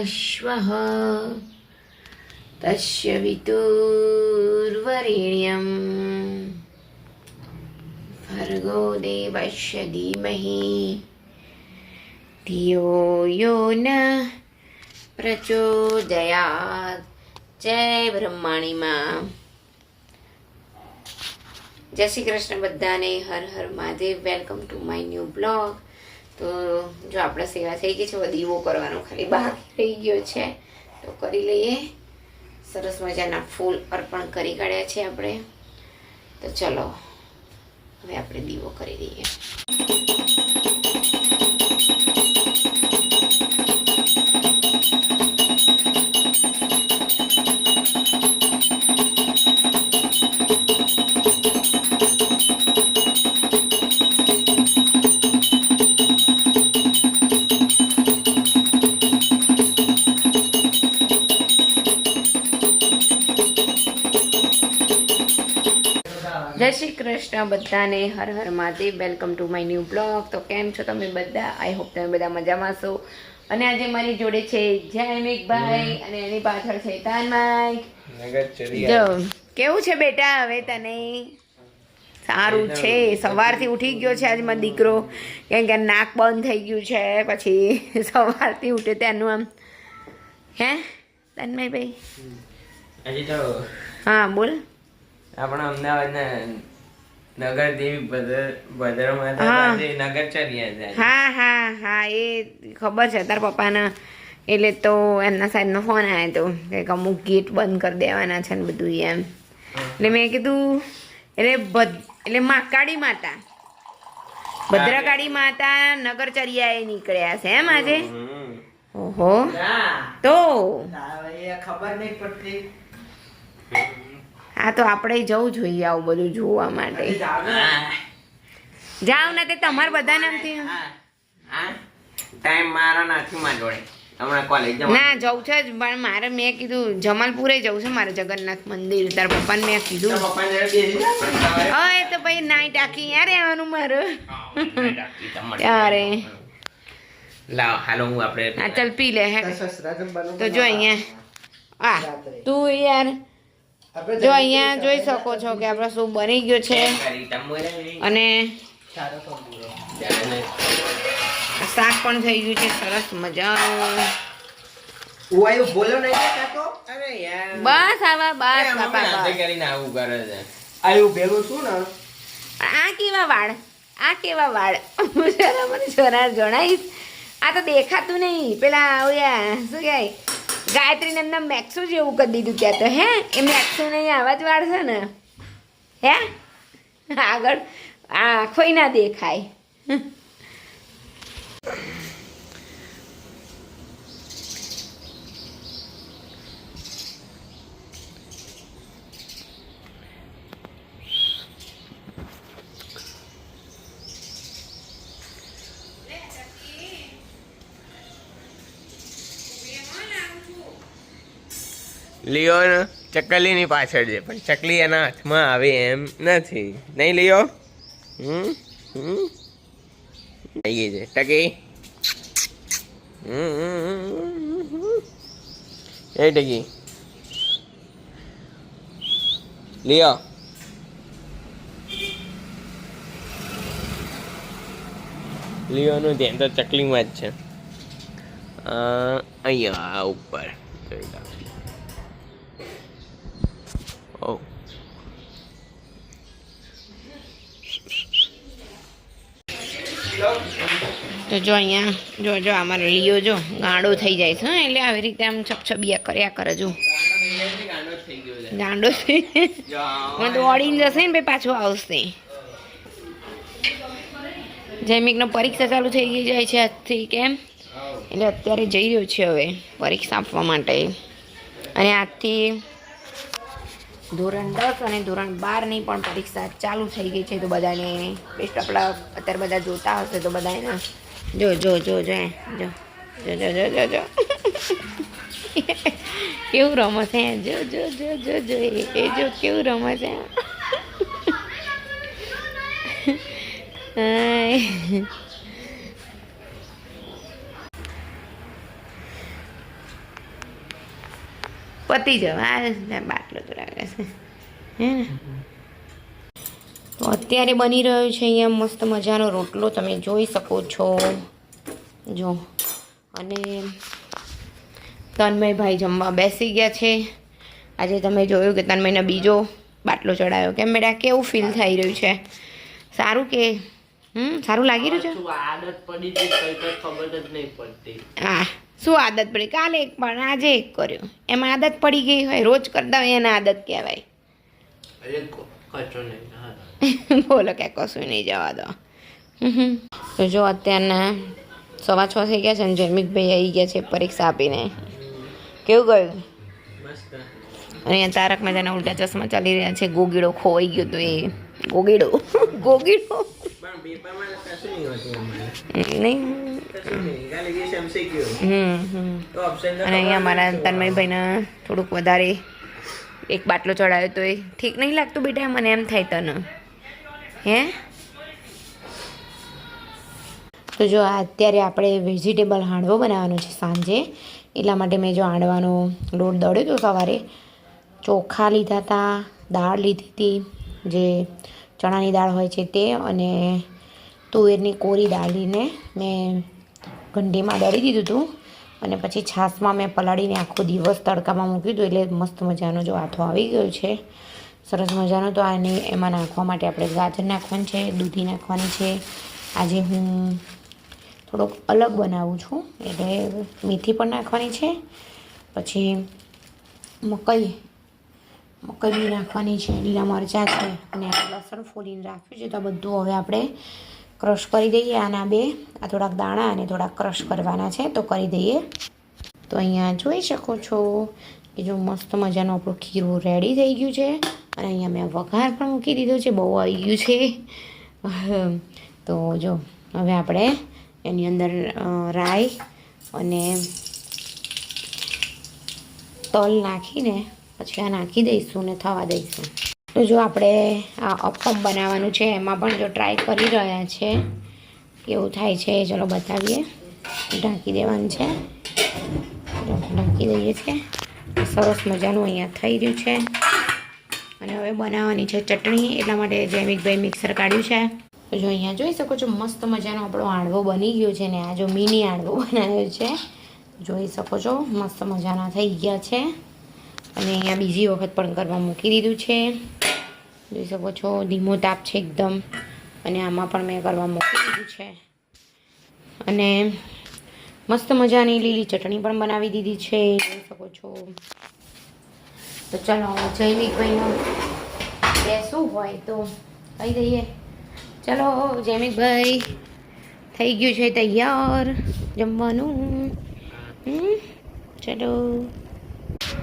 श्वः तस्य वितुर्वरेण्यं भर्गो देवस्य धीमहि धियो यो न प्रचोदयात्। जय બ્રહ્માણી માં। જય શ્રી કૃષ્ણ બધાને। હર હર Mahadev. Welcome to my new blog. તો જો આપણે સેવા થઈ ગઈ છે, હવે દીવો કરવાનો ખાલી બાકી રહી ગયો છે, તો કરી લઈએ। સરસ મજાના ફૂલ અર્પણ કરી કાઢ્યા છે આપણે, તો ચલો હવે આપણે દીવો કરી દઈએ। જય શ્રી કૃષ્ણ બધાને। હર હર Mahadev. Welcome to my new blog. તો કેમ છો તમે બધા? આઈ હોપ તમે બધા મજામાં છો। અને આજે મારી જોડે છે જયમિકભાઈ અને એની પાછળ છે તાનમાઈ। જો કેવું છે બેટા હવે તને? સારું છે। સવારથી ઉઠી ગયો છે આજ મારો દીકરો, કેમ કે નાક બંધ થઈ ગયું છે, પછી સવારથી ઉઠે ત્યાંનું આમ હે તાનમાઈભાઈ? હજી તો હા બોલ। આપણા અમદાવાદના નગરદેવી ભદ્રમાં નગરચર્યા છે। હા હા હા, એ ખબર છે તારા પપ્પાના, એટલે તો એમના સાહેબનો ફોન આવ્યો હતો કે અમુક ગેટ બંધ કરી દેવાના છે ને બધું એમ, એટલે મેં કીધું એટલે કાળી માતા, ભદ્રકાળી માતા નગરચર્યાએ નીકળ્યા છે એમ આજે? ઓહો, તો ખબર નહીં પડતી। હા તો આપણે જવું જોઈએ આવું બધું જોવા માટે। જાવ ને તે તમારે બધાને ટાઈમ મારો નથી મારી જોડે, હમણાં કોલેજ ના જવું છે જ, પણ મારે મેં કીધું જમાલપુરે જવું છે મારે, જગન્નાથ મંદિર। તારા પપ્પાને મેં કીધું હા તો ભાઈ નાઈટ આખી યાર રહેવાનું મારે ત્યારે। લાવ હાલો હું આપણે હા ચાલ પી લે હે। તો જો અહીંયા તું યાર જો અહીંયા જોઈ શકો છો કે આપણો શું બની ગયો છે, અને શાક પણ થઈ ગયું છે સરસ મજાનું। બસ આવા બસ કરીને આવું કરે છે। આ કેવા વાળ, આ કેવા વાળ મને જરા જણાવીશ? આ તો દેખાતું નહીં, પેલા ઓયા શું કહેવાય ગાયત્રીને એમના મેક્સો જેવું કરી દીધું ત્યાં તો હે, એ મેક્સો નહીં આવા જ વાળ છે ને હે, આગળ આંખોય ના દેખાય। લિયો ચકલીની પાછળ છે, પણ ચકલી એના હાથમાં આવે એમ નથી, નહીં લિયો? થઈ ગઈ છે ટકી। એ ટકી લિયો, લિયોનું ધ્યાન તો ચકલીમાં જ છે। અહીંયા ઉપર જોઈ લો। Oh. તો જો અહીંયા જો જો અમારો લિયો જો ગાંડો થઈ જાય છે, એટલે આવી રીતે આમ છપછબિયા કર્યા કરે। જો ગાંડો મને દોડીને જશે ને ભાઈ, પાછો આવશે। જૈમિકનો પરીક્ષા ચાલુ થઈ ગઈ જાય છે આજથી, કેમ એટલે અત્યારે જઈ રહ્યો છે હવે પરીક્ષા આપવા માટે, અને આજથી ધોરણ 10 અને ધોરણ 12ની પણ પરીક્ષા ચાલુ થઈ ગઈ છે। તો બધાને બેસ્ટ ઓફ લક। અત્યારે બધા જોતા હશે તો બધા એના જો જો જો જો જો જો જો જો જો જો કેવું રમે છે, જો જો જો જો જો એ જો કેવું રમે છે। પતી જવા બાટલો તો લાગે છે હે ને. તો અત્યારે બની રહ્યો છે અહીંયા મસ્ત મજાનો રોટલો, તમે જોઈ શકો છો જો. અને તન્મયભાઈ જમવા બેસી ગયા છે. આજે તમે જોયું કે તન્મયને બીજો બાટલો ચડાવ્યો. કેમ બેટા, કેવું ફીલ થઈ રહ્યું છે? સારું કે સારું લાગી રહ્યું છે? આદત પડી ગઈ, કઈ ખબર જ નહીં પડતી. હા, શું આદત પડી? કાલે એક પણ આજે એક કર્યો, એમાં આદત પડી ગઈ હોય. રોજ કરતા હોય એને આદત કહેવાય. બોલો કે કશું નહીં જવા દો. તો જો અત્યારના 6:15 થઈ ગયા છે ને જૈમિકભાઈ આવી ગયા છે પરીક્ષા આપીને. કેવું ગયું? અને અહીંયા તારક મજાના ઉલટા ચશ્મા ચાલી રહ્યા છે. ગોગીડો ખોવાઈ ગયો તો એ ગોગીડો નહીં. અને અહીંયા મારા તન્મયભાઈને થોડુંક વધારે એક બાટલો ચડાવ્યો તો એ ઠીક નહીં લાગતું બેટા? મને એમ થાય તને હે? તો જો અત્યારે આપણે વેજીટેબલ હાંડવો બનાવવાનો છે સાંજે, એટલા માટે મેં જો હાંડવાનો લોટ દળ્યો હતો સવારે. ચોખા લીધા હતા, દાળ લીધી હતી જે ચણાની દાળ હોય છે તે, અને તુવેરની કોરી દાળીને મેં ઘંટીમાં દળી દીધું હતું. અને પછી છાશમાં મેં પલાળીને આખો દિવસ તડકામાં મૂક્યું હતું, એટલે મસ્ત મજાનો જો આથો આવી ગયો છે, સરસ મજાનો. તો આને એમાં નાખવા માટે આપણે ગાજર નાખવાની છે, દૂધી નાખવાની છે. આજે હું થોડોક અલગ બનાવું છું, એટલે મેથી પણ નાખવાની છે. પછી મકાઈ બી નાખવાની છે, લીલા મરચાં છે, અને લસણ ફોલીને રાખ્યું છે. તો આ બધું હવે આપણે ક્રશ કરી દઈએ. આના બે આ થોડાક દાણા અને થોડાક ક્રશ કરવાના છે, તો કરી દઈએ. તો અહીંયા જોઈ શકો છો કે જો મસ્ત મજાનું આપણું ખીરું રેડી થઈ ગયું છે. અને અહીંયા મેં વઘાર પણ મૂકી દીધો છે, બહુ આવી ગયું છે. તો જો હવે આપણે એની અંદર રાઈ અને તલ નાખીને પછી આ નાખી દઈશું ને થવા દઈશું. તો જો આપણે આ અપમ બનાવવાનું છે, એમાં પણ જો ટ્રાય કરી રહ્યા છે કેવું થાય છે, ચલો બતાવીએ. ઢાંકી દેવાનું છે, ઢાંકી દઈએ છીએ. સરસ મજાનું અહીંયા થઈ રહ્યું છે. અને હવે બનાવવાની છે ચટણી, એટલા માટે જૈમિકભાઈ મિક્સર કાઢ્યું છે. તો જો અહીંયા જોઈ શકો છો મસ્ત મજાનો આપણો હાંડવો બની ગયો છે. ને આ જો મિની હાંડવો બનાવ્યો છે, જોઈ શકો છો મસ્ત મજાના થઈ ગયા છે. અને અહીંયા બીજી વખત પણ કરવા મૂકી દીધું છે, જોઈ શકો છો. ધીમો તાપ છે એકદમ. અને આમાં પણ મેં કરવા મૂકી દીધું છે. અને મસ્ત મજાની લીલી ચટણી પણ બનાવી દીધી છે, જોઈ શકો છો. તો ચાલો જૈમિકભાઈનું બેસવું હોય તો કહી દઈએ. ચલો જૈમિકભાઈ, થઈ ગયું છે તૈયાર જમવાનું. ચલો.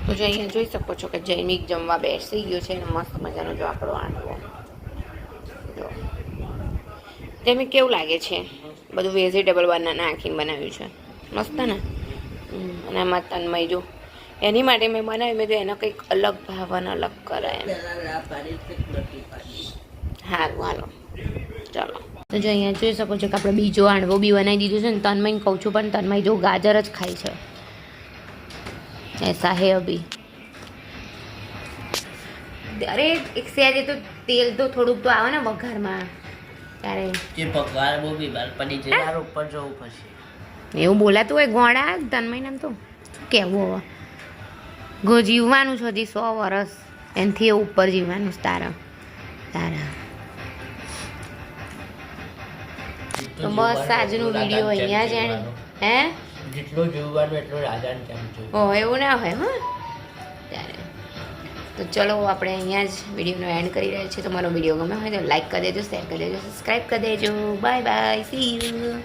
તો જો અહીંયા જોઈ શકો છો કે જૈમિક જમવા બેસી ગયો છે. મસ્ત મજાનો જો આપણો હાંડવો. જો જૈમિક કેવું લાગે છે? બધું વેજીટેબલ નાખીને બનાવ્યું છે, મસ્ત ને. અને આમાં તન્મય જો એની માટે મેં બનાવ્યું, મેં તો એનો કંઈક અલગ ભાવન અલગ કરાય. સારું હાલો ચાલો. તો જો અહીંયા જોઈ શકો છો કે આપણે બીજો હાંડવો બી બનાવી દીધું છે ને. તન્મયને કહું છું પણ તન્મય જો ગાજર જ ખાય છે. ऐसा है अभी. અરે એક સેજે તો તેલ તો થોડુંક તો આવે ને વઘારમાં, ત્યારે જે પકવાર બહુ બીમાર પડી જાય, ઉપર જવું પડશે. એવું બોલાતું હોય ગોળા તન્મય નામ. તો શું કહેવું હવે, જીવવાનું છે હજી 100 વર્ષ, એનાથી ઉપર જીવવાનું તારા. તો બસ આજનું વિડીયો અહીંયા જ હે. જેટલું જોવાનું એટલું રાજાને કેમ જોયું. ઓ એવું ના હોય હા ત્યારે. તો ચલો આપણે અહીંયા જ વિડીયોનો એન્ડ કરી રહ્યા છીએ. તમારો વિડીયો ગમે હોય તો લાઈક કરી દેજો, શેર કરી દેજો, સબસ્ક્રાઈબ કરી દેજો. Bye bye, C you.